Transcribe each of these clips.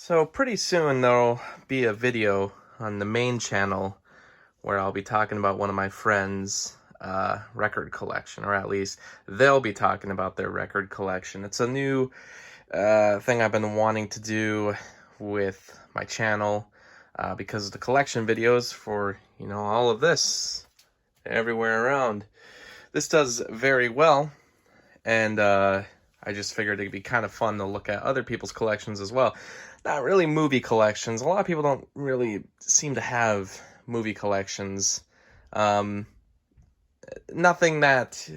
So pretty soon there'll be a video on the main channel where I'll be talking about one of my friends' record collection, or at least they'll be talking about their record collection. It's a new thing I've been wanting to do with my channel because the collection videos for, all of this everywhere around. This does very well, and I just figured it'd be kind of fun to look at other people's collections as well. Not really movie collections. A lot of people don't really seem to have movie collections. Nothing that...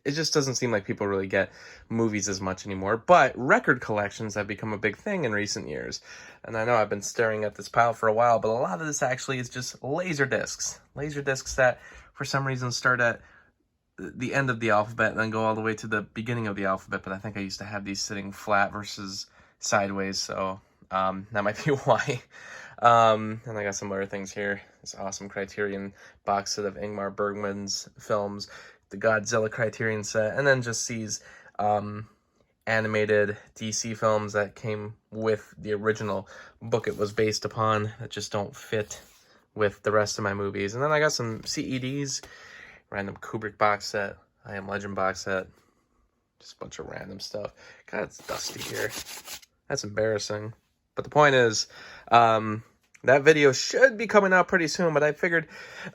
It just doesn't seem like people really get movies as much anymore. But record collections have become a big thing in recent years. And I know I've been staring at this pile for a while, but a lot of this actually is just laser discs. Laser discs that, for some reason, start at the end of the alphabet and then go all the way to the beginning of the alphabet. But I think I used to have these sitting flat versus sideways, so that might be why. And I got some other things here. This awesome Criterion box set of Ingmar Bergman's films, the Godzilla Criterion set, and then just these animated DC films that came with the original book it was based upon that just don't fit with the rest of my movies. And then I got some CEDs, random Kubrick box set, I Am Legend box set, just a bunch of random stuff. God, it's dusty here. That's embarrassing. But the point is, that video should be coming out pretty soon, but I figured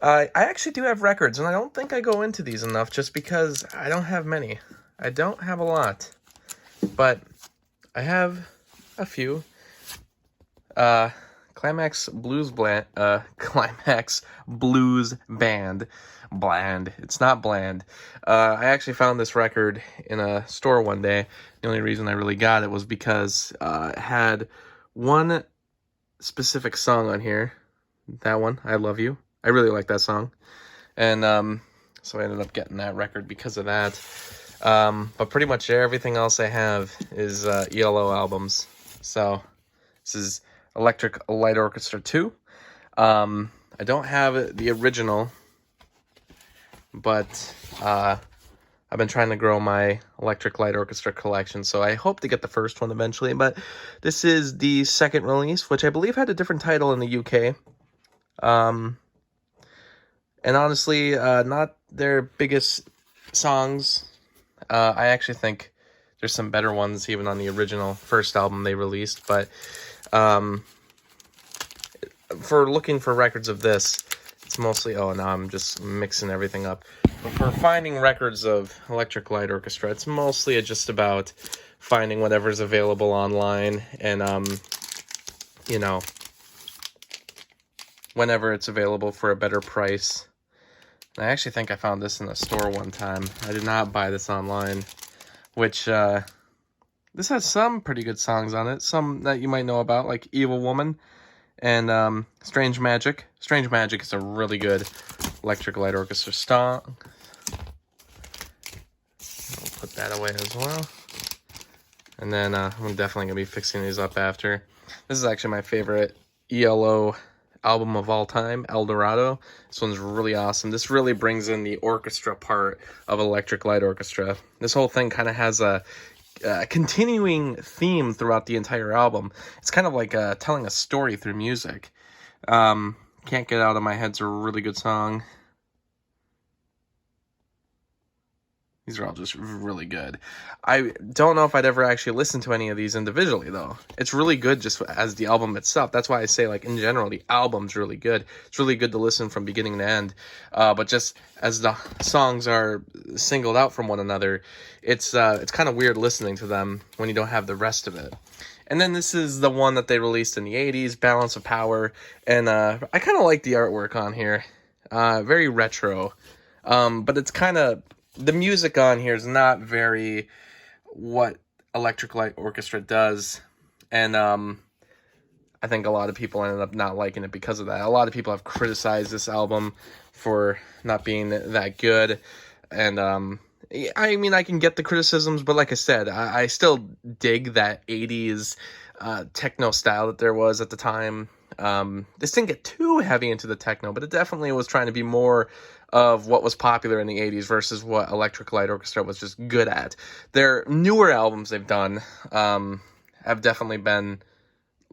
I actually do have records, and I don't think I go into these enough just because I don't have many. I don't have a lot, but I have a few. Climax Blues Band. Bland. It's not bland. I actually found this record in a store one day. The only reason I really got it was because it had one specific song on here. That one, I Love You. I really like that song. And so I ended up getting that record because of that. But pretty much everything else I have is ELO albums. So this is Electric Light Orchestra 2. I don't have the original, but I've been trying to grow my Electric Light Orchestra collection, so I hope to get the first one eventually. But this is the second release, which I believe had a different title in the UK. And honestly, not their biggest songs. I actually think there's some better ones even on the original first album they released. But for looking for records of this, it's mostly... Oh, now I'm just mixing everything up. But for finding records of Electric Light Orchestra, it's mostly just about finding whatever's available online and, whenever it's available for a better price. And I actually think I found this in a store one time. I did not buy this online, which, this has some pretty good songs on it. Some that you might know about, like Evil Woman and Strange Magic. Strange Magic is a really good Electric Light Orchestra song. I'll put that away as well. And then I'm definitely going to be fixing these up after. This is actually my favorite ELO album of all time, El Dorado. This one's really awesome. This really brings in the orchestra part of Electric Light Orchestra. This whole thing kind of has a continuing theme throughout the entire album. It's kind of like telling a story through music. Can't Get Out of My Head's a really good song. These are all just really good. I don't know if I'd ever actually listen to any of these individually, though. It's really good just as the album itself. That's why I say, like, in general, the album's really good. It's really good to listen from beginning to end. But just as the songs are singled out from one another, it's kind of weird listening to them when you don't have the rest of it. And then this is the one that they released in the 80s, Balance of Power. And I kind of like the artwork on here. Very retro. But it's kind of... The music on here is not very what Electric Light Orchestra does. And I think a lot of people ended up not liking it because of that. A lot of people have criticized this album for not being that good. And I mean, I can get the criticisms, but like I said, I still dig that 80s techno style that there was at the time. This didn't get too heavy into the techno, but it definitely was trying to be more of what was popular in the 80s versus what Electric Light Orchestra was just good at. Their newer albums they've done have definitely been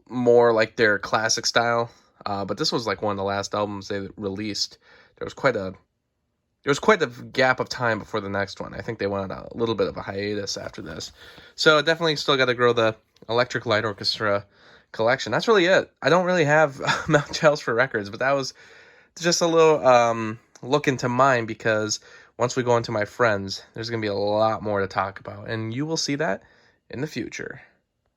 more like their classic style. But this was like one of the last albums they released. There was quite a gap of time before the next one. I think they went on a little bit of a hiatus after this. So definitely still got to grow the Electric Light Orchestra collection. That's really it. I don't really have Mount Chelmsford records, but that was just a little look into mine, because once we go into my friends, there's going to be a lot more to talk about, and you will see that in the future.